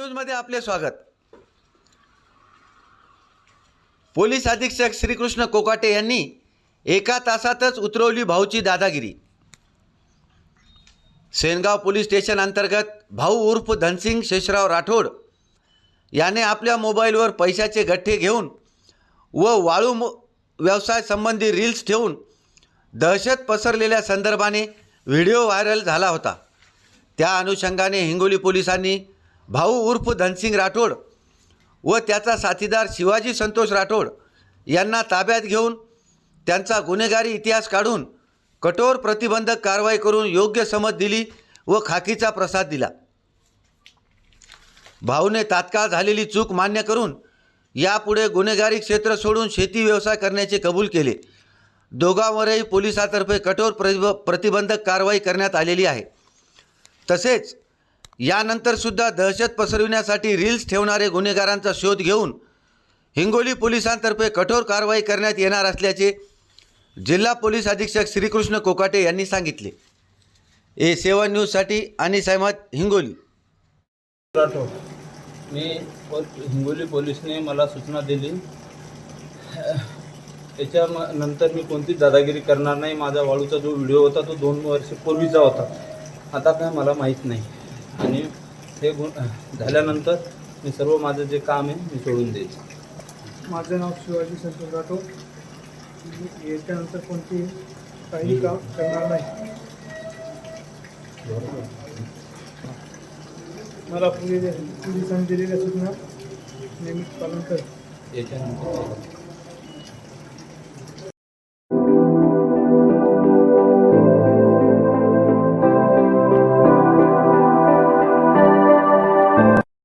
न्यूजमध्ये आपले स्वागत। पोलीस अधीक्षक श्रीकृष्ण कोकाटे यांनी एका तासातच उतरवली भाऊची दादागिरी। सेनगाव पोलीस स्टेशन अंतर्गत भाऊ उर्फ धनसिंग शेषराव राठोड याने आपल्या मोबाईलवर पैशाचे गठ्ठे घेऊन व वाळू व्यवसाय संबंधी रील्स ठेवून दहशत पसरलेल्या संदर्भाने व्हिडिओ व्हायरल झाला होता। त्या अनुषंगाने हिंगोली पोलिसांनी भाऊ उर्फ धनसिंग राठोड व त्याचा साथीदार शिवाजी संतोष राठोड यांना ताब्यात घेऊन त्यांचा गुन्हेगारी इतिहास काढून कठोर प्रतिबंधक कारवाई करून योग्य समज दिली व खाकीचा प्रसाद दिला। भाऊने तात्काळ झालेली चूक मान्य करून यापुढे गुन्हेगारी क्षेत्र सोडून शेती व्यवसाय करण्याचे कबूल केले। दोघांवरही पोलिसांतर्फे कठोर प्रतिबंधक कारवाई करण्यात आलेली आहे। तसेच यानंतर सुद्धा दहशत पसरविण्यासाठी रील्स ठेवणारे गुन्हेगारांचा शोध घेऊन हिंगोली पोलिसांतर्फे कठोर कारवाई करण्यात येणार असल्याचे जिल्हा पोलीस अधीक्षक श्रीकृष्ण कोकाटे यांनी सांगितले। A7 न्यूजसाठी अनिस अहमद, हिंगोली। राठोड, मी हिंगोली पोलिसने मला सूचना दिली, त्याच्यानंतर मी कोणतीच दादागिरी करणार नाही। माझा वाळूचा जो व्हिडिओ होता तो 2 वर्षापूर्वीचा होता, आता काय मला माहीत नाही। आणि हे झाल्यानंतर मी सर्व माझं जे काम आहे मी सोडून देईन। माझं नाव शिवाजी संतोष राठोड, याच्यानंतर कोणती काही काम करणार नाही। मला पोलिसांनी दिलेल्या सूचना नेहमी पालन कर। याच्यानंतर